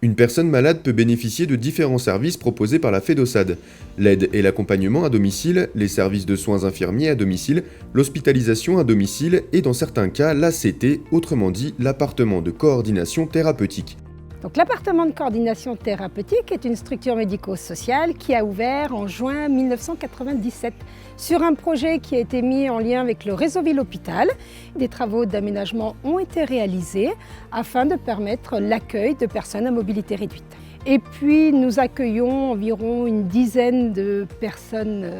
Une personne malade peut bénéficier de différents services proposés par la FEDOSAD. L'aide et l'accompagnement à domicile, les services de soins infirmiers à domicile, l'hospitalisation à domicile et dans certains cas l'ACT, autrement dit l'appartement de coordination thérapeutique. Donc, l'appartement de coordination thérapeutique est une structure médico-sociale qui a ouvert en juin 1997 sur un projet qui a été mis en lien avec le réseau Ville-Hôpital. Des travaux d'aménagement ont été réalisés afin de permettre l'accueil de personnes à mobilité réduite. Et puis nous accueillons environ une dizaine de personnes,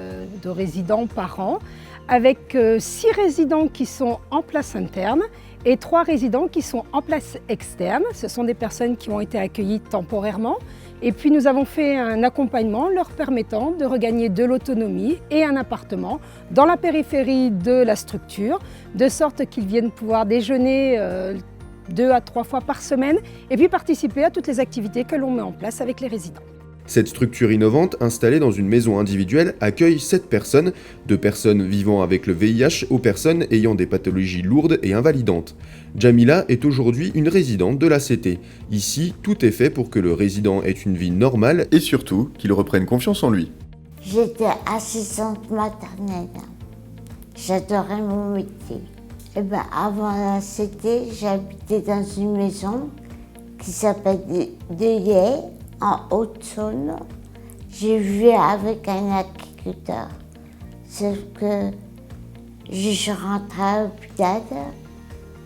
de résidents par an, avec 6 résidents qui sont en place interne et 3 résidents qui sont en place externe. Ce sont des personnes qui ont été accueillies temporairement. Et puis nous avons fait un accompagnement leur permettant de regagner de l'autonomie et un appartement dans la périphérie de la structure, de sorte qu'ils viennent pouvoir déjeuner 2 à 3 fois par semaine et puis participer à toutes les activités que l'on met en place avec les résidents. Cette structure innovante, installée dans une maison individuelle, accueille 7 personnes, de personnes vivant avec le VIH aux personnes ayant des pathologies lourdes et invalidantes. Jamila est aujourd'hui une résidente de l'ACT. Ici, tout est fait pour que le résident ait une vie normale et surtout qu'il reprenne confiance en lui. J'étais assistante maternelle. J'adorais mon métier. Et avant l'ACT, j'habitais dans une maison qui s'appelle Deuillet, en Haute-Saône. J'ai vécu avec un agriculteur. Sauf que je rentrais à l'hôpital,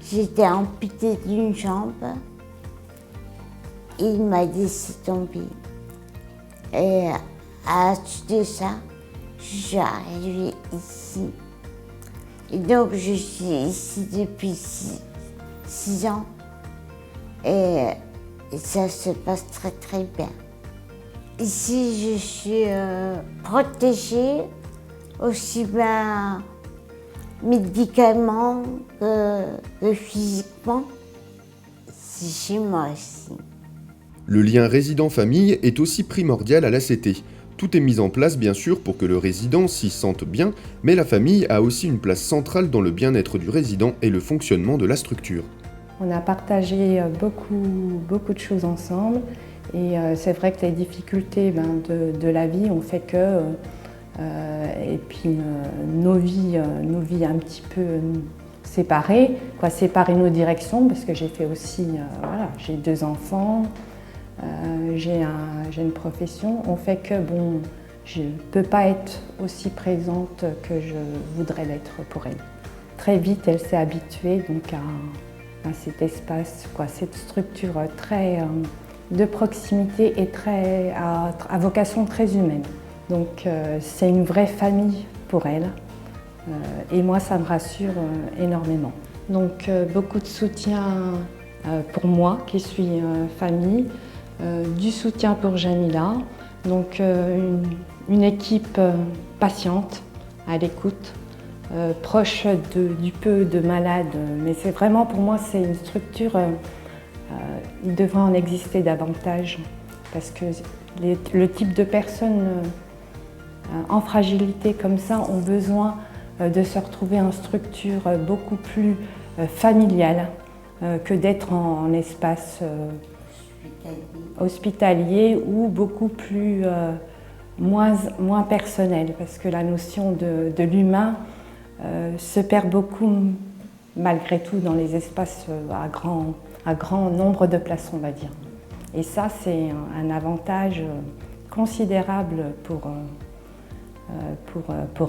j'étais amputée d'une jambe. Il m'a laissé tomber. Et à la suite de ça, je suis arrivée ici. Et donc je suis ici depuis 6 ans. Et ça se passe très très bien. Ici, je suis protégée aussi bien médicalement que physiquement. C'est chez moi aussi. Le lien résident-famille est aussi primordial à l'ACT. Tout est mis en place bien sûr pour que le résident s'y sente bien, mais la famille a aussi une place centrale dans le bien-être du résident et le fonctionnement de la structure. On a partagé beaucoup de choses ensemble et c'est vrai que les difficultés de la vie ont fait que et puis nos vies un petit peu séparées, séparer nos directions parce que j'ai fait aussi, j'ai 2 enfants, j'ai une profession, ont fait que je ne peux pas être aussi présente que je voudrais l'être pour elle. Très vite, elle s'est habituée donc à cet espace, cette structure très de proximité et à vocation très humaine. Donc c'est une vraie famille pour elle et moi ça me rassure énormément. Donc beaucoup de soutien pour moi qui suis famille, du soutien pour Jamila, donc une équipe patiente, à l'écoute. Proche du peu de malades, mais c'est vraiment pour moi c'est une structure, il devrait en exister davantage parce que le type de personnes en fragilité comme ça ont besoin de se retrouver en structure beaucoup plus familiale que d'être en espace hospitalier ou beaucoup plus moins personnel parce que la notion de l'humain se perd beaucoup malgré tout dans les espaces à grand nombre de places, on va dire. Et ça, c'est un avantage considérable pour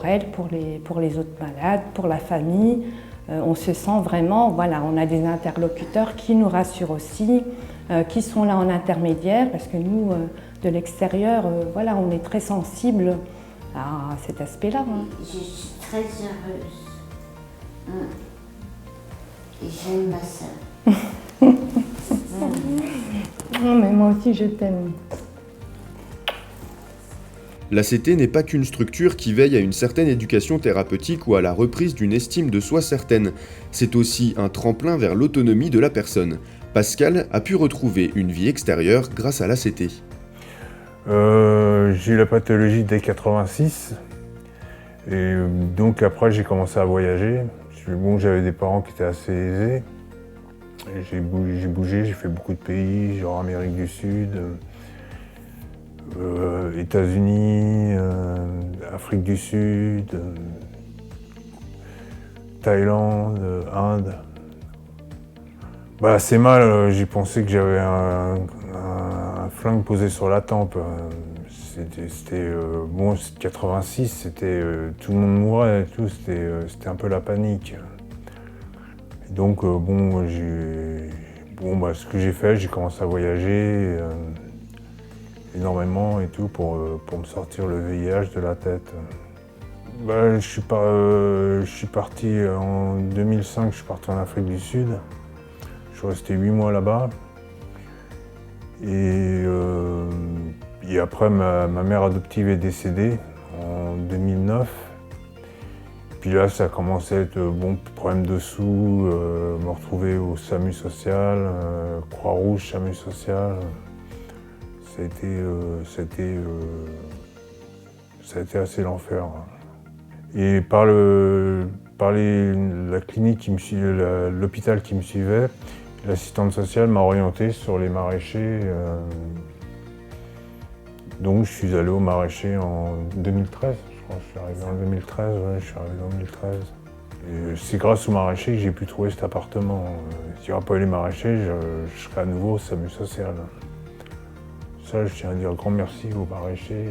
elle, pour les autres malades, pour la famille. On se sent vraiment, on a des interlocuteurs qui nous rassurent aussi, qui sont là en intermédiaire, parce que nous, de l'extérieur, on est très sensible à cet aspect-là. Je suis très heureuse. Et j'aime ma sœur. Non, mais moi aussi, je t'aime. L'ACT n'est pas qu'une structure qui veille à une certaine éducation thérapeutique ou à la reprise d'une estime de soi certaine. C'est aussi un tremplin vers l'autonomie de la personne. Pascal a pu retrouver une vie extérieure grâce à l'ACT. J'ai eu la pathologie dès 86 et donc après j'ai commencé à voyager Bon, j'avais des parents qui étaient assez aisés. J'ai bougé, j'ai fait beaucoup de pays, genre Amérique du Sud, États-Unis, Afrique du Sud, Thaïlande, Inde. Bah, assez mal, j'ai pensé que j'avais un flingue posé sur la tempe. C'était bon, 86, c'était tout le monde mourait et tout, c'était un peu la panique. Et donc bon, ce que j'ai fait, j'ai commencé à voyager énormément et tout pour me sortir le VIH de la tête. Bah, je suis parti en 2005, je suis parti en Afrique du Sud. Je suis resté 8 mois là-bas. Et après, ma mère adoptive est décédée en 2009. Puis là, ça a commencé à être bon, problème de sous, me retrouver au SAMU social, Croix-Rouge, SAMU social. Ça a été assez l'enfer. Et par la clinique l'hôpital qui me suivait, l'assistante sociale m'a orienté sur les maraîchers. Donc je suis allé au maraîcher en 2013, je crois. Je suis arrivé en 2013, ouais, je suis arrivé en 2013. Et c'est grâce aux maraîchers que j'ai pu trouver cet appartement. S'il n'y aurait pas eu les maraîchers, je serais à nouveau au SAMU social. Ça, je tiens à dire un grand merci aux maraîchers.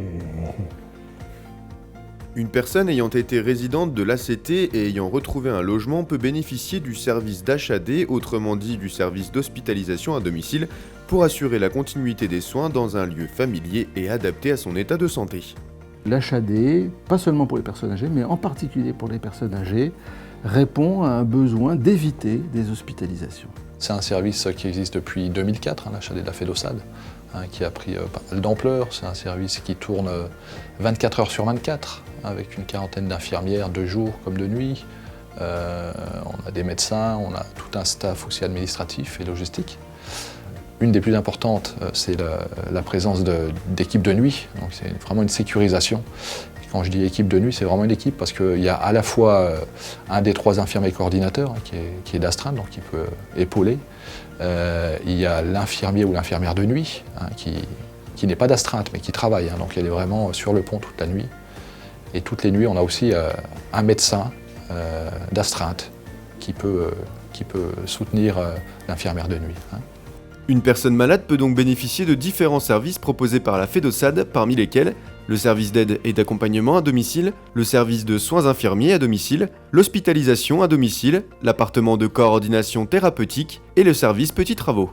Une personne ayant été résidente de l'ACT et ayant retrouvé un logement peut bénéficier du service d'HAD, autrement dit du service d'hospitalisation à domicile, pour assurer la continuité des soins dans un lieu familier et adapté à son état de santé. L'HAD, pas seulement pour les personnes âgées, mais en particulier pour les personnes âgées, répond à un besoin d'éviter des hospitalisations. C'est un service qui existe depuis 2004, l'HAD de la FEDOSAD, qui a pris pas mal d'ampleur. C'est un service qui tourne 24 heures sur 24, avec une quarantaine d'infirmières de jour comme de nuit. On a des médecins, on a tout un staff aussi administratif et logistique. Une des plus importantes, c'est la présence d'équipes de nuit, donc c'est vraiment une sécurisation. Et quand je dis équipe de nuit, c'est vraiment une équipe parce qu'il y a à la fois un des 3 infirmiers coordinateurs qui est d'astreinte, donc qui peut épauler. Il y a l'infirmier ou l'infirmière de nuit qui n'est pas d'astreinte mais qui travaille, donc elle est vraiment sur le pont toute la nuit. Et toutes les nuits, on a aussi un médecin d'astreinte qui peut soutenir l'infirmière de nuit. Une personne malade peut donc bénéficier de différents services proposés par la FEDOSAD, parmi lesquels le service d'aide et d'accompagnement à domicile, le service de soins infirmiers à domicile, l'hospitalisation à domicile, l'appartement de coordination thérapeutique et le service petits travaux.